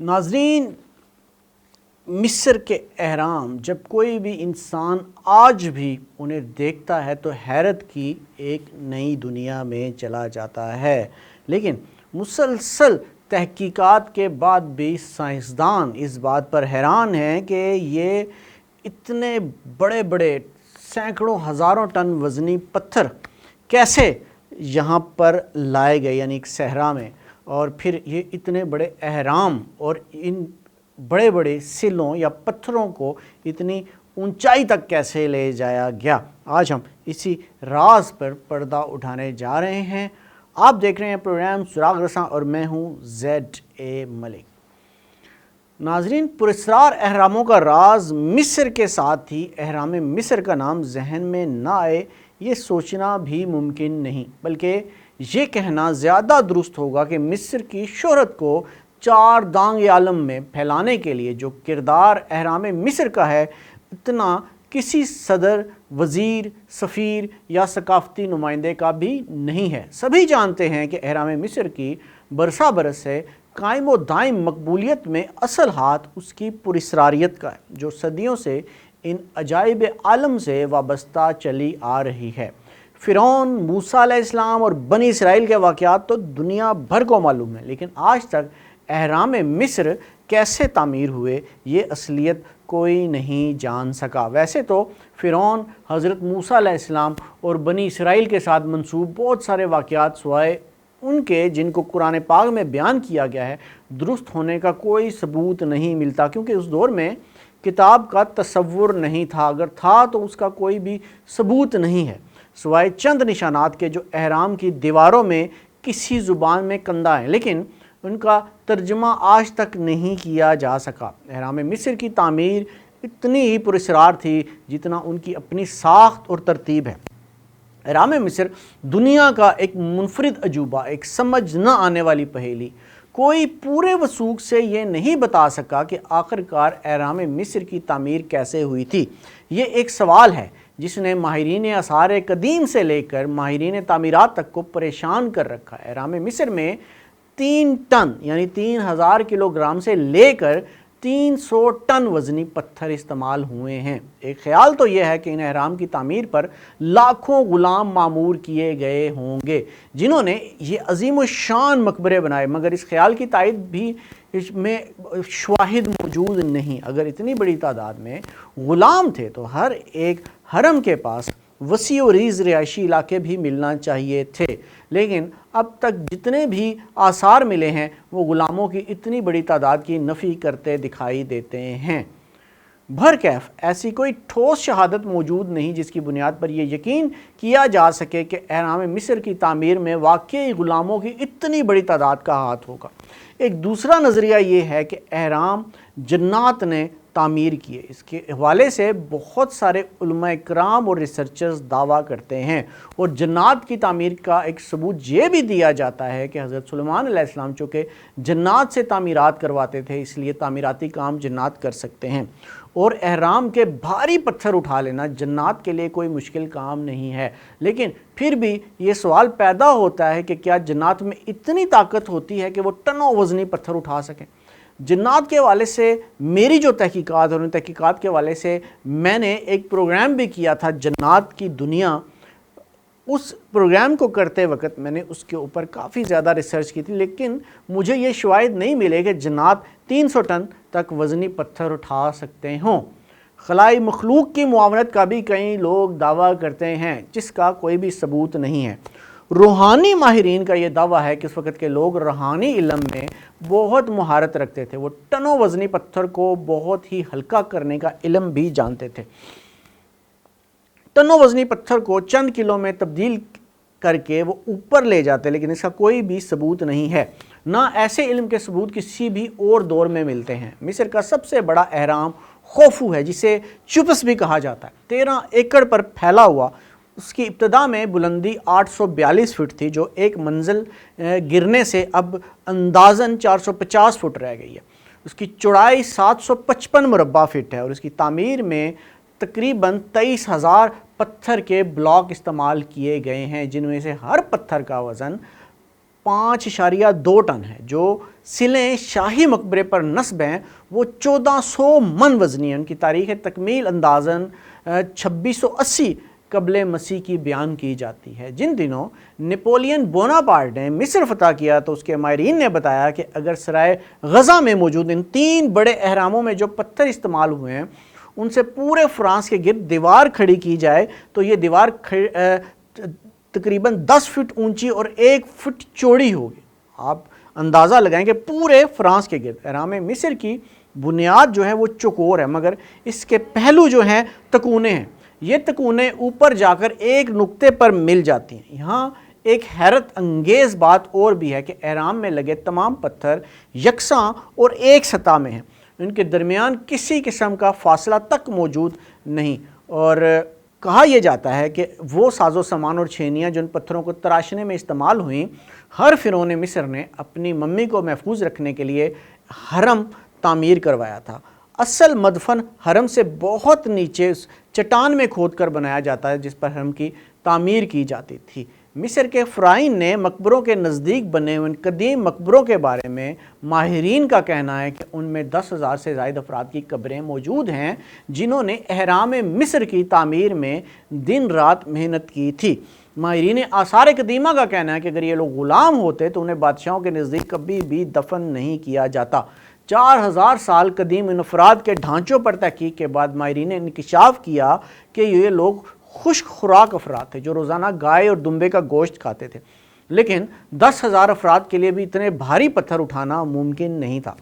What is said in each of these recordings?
ناظرین، مصر کے اہرام جب کوئی بھی انسان آج بھی انہیں دیکھتا ہے تو حیرت کی ایک نئی دنیا میں چلا جاتا ہے، لیکن مسلسل تحقیقات کے بعد بھی سائنسدان اس بات پر حیران ہیں کہ یہ اتنے بڑے بڑے سینکڑوں ہزاروں ٹن وزنی پتھر کیسے یہاں پر لائے گئے، یعنی ایک صحرا میں، اور پھر یہ اتنے بڑے اہرام اور ان بڑے بڑے سلوں یا پتھروں کو اتنی اونچائی تک کیسے لے جایا گیا۔ آج ہم اسی راز پر پردہ اٹھانے جا رہے ہیں۔ آپ دیکھ رہے ہیں پروگرام سراغ رساں اور میں ہوں زیڈ اے ملک۔ ناظرین، پراسرار اہراموں کا راز مصر کے ساتھ ہی اہرام مصر کا نام ذہن میں نہ آئے یہ سوچنا بھی ممکن نہیں، بلکہ یہ کہنا زیادہ درست ہوگا کہ مصر کی شہرت کو چار دانگ عالم میں پھیلانے کے لیے جو کردار اہرام مصر کا ہے، اتنا کسی صدر، وزیر، سفیر یا ثقافتی نمائندے کا بھی نہیں ہے۔ سبھی جانتے ہیں کہ اہرام مصر کی برسا برس سے قائم و دائم مقبولیت میں اصل ہاتھ اس کی پراسراریت کا ہے، جو صدیوں سے ان عجائب عالم سے وابستہ چلی آ رہی ہے۔ فرعون، موسیٰ علیہ السلام اور بنی اسرائیل کے واقعات تو دنیا بھر کو معلوم ہیں، لیکن آج تک اہرام مصر کیسے تعمیر ہوئے یہ اصلیت کوئی نہیں جان سکا۔ ویسے تو فرعون، حضرت موسیٰ علیہ السلام اور بنی اسرائیل کے ساتھ منسوب بہت سارے واقعات سوائے ان کے جن کو قرآن پاک میں بیان کیا گیا ہے درست ہونے کا کوئی ثبوت نہیں ملتا، کیونکہ اس دور میں کتاب کا تصور نہیں تھا، اگر تھا تو اس کا کوئی بھی ثبوت نہیں ہے سوائے چند نشانات کے جو اہرام کی دیواروں میں کسی زبان میں کندہ ہیں، لیکن ان کا ترجمہ آج تک نہیں کیا جا سکا۔ اہرام مصر کی تعمیر اتنی ہی پراسرار تھی جتنا ان کی اپنی ساخت اور ترتیب ہے۔ اہرام مصر دنیا کا ایک منفرد عجوبہ، ایک سمجھ نہ آنے والی پہیلی۔ کوئی پورے وثوق سے یہ نہیں بتا سکا کہ آخرکار اہرام مصر کی تعمیر کیسے ہوئی تھی۔ یہ ایک سوال ہے جس نے ماہرین آثار قدیم سے لے کر ماہرین تعمیرات تک کو پریشان کر رکھا ہے۔ اہرام مصر میں 3 ٹن یعنی 3000 کلوگرام سے لے کر 300 ٹن وزنی پتھر استعمال ہوئے ہیں۔ ایک خیال تو یہ ہے کہ ان اہرام کی تعمیر پر لاکھوں غلام معمور کیے گئے ہوں گے جنہوں نے یہ عظیم الشان مقبرے بنائے، مگر اس خیال کی تائید بھی اس میں شواہد موجود نہیں۔ اگر اتنی بڑی تعداد میں غلام تھے تو ہر ایک حرم کے پاس وسیع و ریز رہائشی علاقے بھی ملنا چاہیے تھے، لیکن اب تک جتنے بھی آثار ملے ہیں وہ غلاموں کی اتنی بڑی تعداد کی نفی کرتے دکھائی دیتے ہیں۔ بہرکیف ایسی کوئی ٹھوس شہادت موجود نہیں جس کی بنیاد پر یہ یقین کیا جا سکے کہ اہرام مصر کی تعمیر میں واقعی غلاموں کی اتنی بڑی تعداد کا ہاتھ ہوگا۔ ایک دوسرا نظریہ یہ ہے کہ اہرام جنات نے تعمیر کیے۔ اس کے حوالے سے بہت سارے علماء کرام اور ریسرچرز دعویٰ کرتے ہیں، اور جنات کی تعمیر کا ایک ثبوت یہ بھی دیا جاتا ہے کہ حضرت سلیمان علیہ السلام چونکہ جنات سے تعمیرات کرواتے تھے اس لیے تعمیراتی کام جنات کر سکتے ہیں، اور اہرام کے بھاری پتھر اٹھا لینا جنات کے لیے کوئی مشکل کام نہیں ہے۔ لیکن پھر بھی یہ سوال پیدا ہوتا ہے کہ کیا جنات میں اتنی طاقت ہوتی ہے کہ وہ ٹنوں وزنی پتھر اٹھا سکیں؟ جنات کے حوالے سے میری جو تحقیقات اور ان تحقیقات کے حوالے سے میں نے ایک پروگرام بھی کیا تھا جنات کی دنیا، اس پروگرام کو کرتے وقت میں نے اس کے اوپر کافی زیادہ ریسرچ کی تھی، لیکن مجھے یہ شواہد نہیں ملے کہ جنات 300 ٹن تک وزنی پتھر اٹھا سکتے ہوں۔ خلائی مخلوق کی معاونت کا بھی کئی لوگ دعویٰ کرتے ہیں جس کا کوئی بھی ثبوت نہیں ہے۔ روحانی ماہرین کا یہ دعویٰ ہے کہ اس وقت کے لوگ روحانی علم میں بہت مہارت رکھتے تھے، وہ ٹنوں وزنی پتھر کو بہت ہی ہلکا کرنے کا علم بھی جانتے تھے۔ ٹنوں وزنی پتھر کو چند کلو میں تبدیل کر کے وہ اوپر لے جاتے، لیکن اس کا کوئی بھی ثبوت نہیں ہے۔ نہ ایسے علم کے ثبوت کسی بھی اور دور میں ملتے ہیں۔ مصر کا سب سے بڑا اہرام خوفو ہے جسے چوپس بھی کہا جاتا ہے، 13 ایکڑ پر پھیلا ہوا۔ اس کی ابتدا میں بلندی 842 فٹ تھی جو ایک منزل گرنے سے اب اندازاً 450 فٹ رہ گئی ہے۔ اس کی چوڑائی 755 مربع فٹ ہے اور اس کی تعمیر میں تقریباً 23,000 پتھر کے بلاک استعمال کیے گئے ہیں، جن میں سے ہر پتھر کا وزن 5.2 टन है। जो सिलें शाही मकबरे पर नस्ब हैं वो 1400 मन वज़नी है। उनकी तारीख़ तकमील अंदाज़न 2680 कबले मसीह की बयान की जाती है। जिन दिनों नेपोलियन बोनापार्ट ने मिस्र फतह किया तो उसके माहिरीन ने बताया कि अगर सराय गज़ा में मौजूद इन 3 बड़े अहरामों में जो पत्थर इस्तेमाल हुए हैं उनसे पूरे फ्रांस के गिर्द दीवार खड़ी की जाए तो ये दीवार तकरीबन 10 फीट ऊंची और 1 फीट चौड़ी होगी। आप अंदाज़ा लगाएं कि पूरे फ्रांस के गिर्द अहराम मिस्र की बुनियाद जो है वो चौकोर है, मगर इसके पहलू जो हैं तकूने हैं। ये तकूने ऊपर जाकर एक नुक्ते पर मिल जाती हैं। यहाँ एक हैरत अंगेज़ बात और भी है कि अहराम में लगे तमाम पत्थर यकसां और एक सतह में हैं। इनके दरमियान किसी किस्म का फासला तक मौजूद नहीं। और कहा यह जाता है कि वो साजो सामान और छेनियाँ जो इन पत्थरों को तराशने में इस्तेमाल हुई, हर फ़िरौन मिस्र ने अपनी मम्मी को महफूज रखने के लिए हरम तामीर करवाया था। असल मदफन हरम से बहुत नीचे चट्टान में खोद कर बनाया जाता है जिस पर हरम की तामीर की जाती थी। मिस्र के फ़राइन ने मकबरों के नज़दीक बने हुए कदीम मकबरों के बारे में माहिरीन का कहना है कि उनमें 10,000 से ज़ायद अफराद की कब्रें मौजूद हैं जिन्होंने अहराम मिस्र की तामीर में दिन रात मेहनत की थी। माहिरीन आसार कदीमा का कहना है कि अगर ये लोग ग़ुलाम होते तो उन्हें बादशाहों के नज़दीक कभी भी दफन नहीं किया जाता। 4000 साल कदीम इन अफराद के ढांचों पर तहकीक के बाद माहिरीन ने इंकशाफ किया कि ये लोग खुश्क खुराक अफराद थे जो रोज़ाना गाय और दुम्बे का गोश्त खाते थे, लेकिन 10,000 अफराद के लिए भी इतने भारी पत्थर उठाना मुमकिन नहीं था।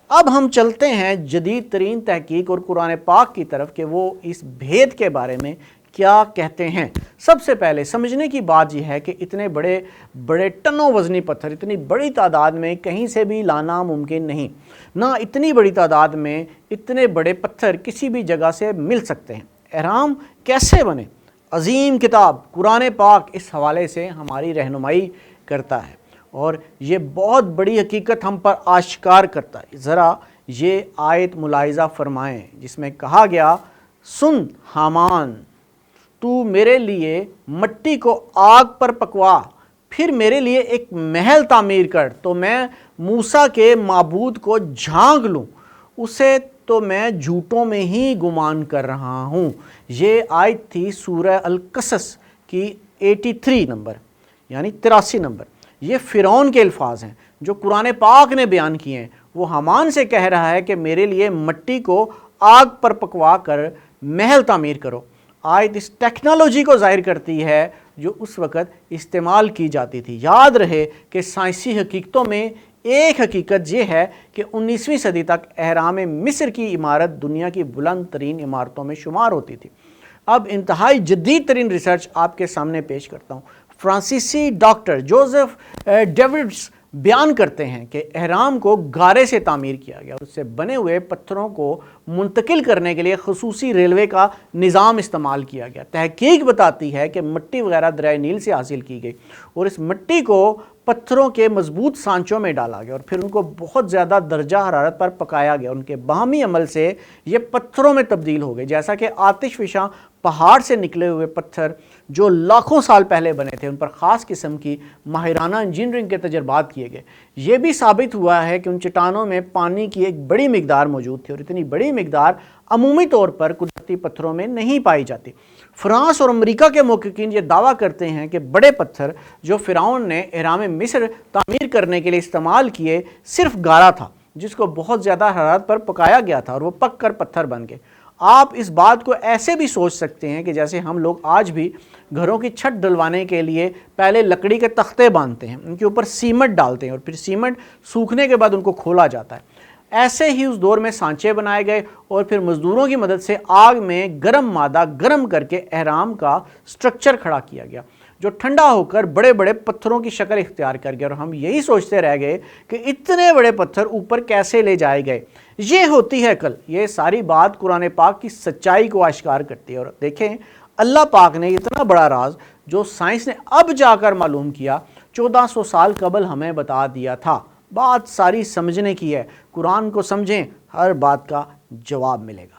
अब हम चलते हैं जदीद तरीन तहकीक और कुरान पाक की तरफ कि वो इस भेद के बारे में क्या कहते हैं। सबसे पहले समझने की बात यह है कि इतने बड़े बड़े टनों वज़नी पत्थर इतनी बड़ी तादाद में कहीं से भी लाना मुमकिन नहीं, ना इतनी बड़ी तादाद में इतने बड़े पत्थर किसी भी जगह से मिल सकते हैं। अहराम कैसे बने, अजीम किताब कुरान पाक इस हवाले से हमारी रहनुमाई करता है और ये बहुत बड़ी हकीकत हम पर आश्कार करता है। ज़रा ये आयत मुलाहिज़ा फरमाएं जिसमें कहा गया, सुन हामान, तू मेरे लिए मट्टी को आग पर पकवा, फिर मेरे लिए एक महल तामीर कर तो मैं मूसा के माबूद को झांक लूँ, उसे तो मैं झूठों में ही गुमान कर रहा हूँ। ये आयत थी सूरह अल-कसस की 83 नंबर यानी 83 नंबर। ये फ़िरौन के अल्फाज हैं जो कुरान पाक ने बयान किए हैं। वो हमान से कह रहा है कि मेरे लिए मट्टी को आग पर पकवा कर महल तामीर करो। आयत इस टेक्नोलॉजी को ज़ाहिर करती है जो उस वक़्त इस्तेमाल की जाती थी। याद रहे कि साइंसी हकीकतों में एक हकीकत ये है कि 19वीं सदी तक अहराम मिस्र की इमारत दुनिया की बुलंद तरीन इमारतों में शुमार होती थी। अब इंतहाई जदीद तरीन रिसर्च आपके सामने पेश करता हूँ। फ्रांसीसी डॉक्टर जोसेफ डेविड्स बयान करते हैं कि अहराम को गारे से तामीर किया गया और उससे बने हुए पत्थरों को मुंतकिल करने के लिए खसूसी रेलवे का निज़ाम इस्तेमाल किया गया। तहकीक बताती है कि मिट्टी वगैरह दरियाए नील से हासिल की गई और इस मिट्टी को पत्थरों के मजबूत सांचों में डाला गया और फिर उनको बहुत ज़्यादा दर्जा हरारत पर पकाया गया। उनके बाहमी अमल से ये पत्थरों में तब्दील हो गए, जैसा कि आतिशफिशा पहाड़ से निकले हुए पत्थर जो लाखों साल पहले बने थे उन पर ख़ास किस्म की माहिराना इंजीनियरिंग के तजर्बात किए गए। ये भी साबित हुआ है कि उन चट्टानों में पानी की एक बड़ी मिकदार मौजूद थी और इतनी बड़ी मिकदार अमूमी तौर पर कुदरती पत्थरों में नहीं पाई जाती। फ्रांस और अमेरिका के मुहक्किकीन ये दावा करते हैं कि बड़े पत्थर जो फ़िरौन ने अहराम मिस्र तामीर करने के लिए इस्तेमाल किए सिर्फ गारा था जिसको बहुत ज़्यादा हरारत पर पकाया गया था और वो पक कर पत्थर बन गए। आप इस बात को ऐसे भी सोच सकते हैं कि जैसे हम लोग आज भी घरों की छत डलवाने के लिए पहले लकड़ी के तख्ते बांधते हैं, उनके ऊपर सीमेंट डालते हैं और फिर सीमेंट सूखने के बाद उनको खोला जाता है। ऐसे ही उस दौर में सांचे बनाए गए और फिर मज़दूरों की मदद से आग में गर्म मादा गर्म करके अहराम का स्ट्रक्चर खड़ा किया गया जो ठंडा होकर बड़े बड़े पत्थरों की शक्ल इख्तियार कर गया और हम यही सोचते रह गए कि इतने बड़े पत्थर ऊपर कैसे ले जाए गए। ये होती है अकल। ये सारी बात कुरान पाक की सच्चाई को आश्कार करती है। और देखें, अल्लाह पाक ने इतना बड़ा राज जो साइंस ने अब जाकर मालूम किया 1400 साल कबल हमें बता दिया था। बात सारी समझने की है। कुरान को समझें, हर बात का जवाब मिलेगा।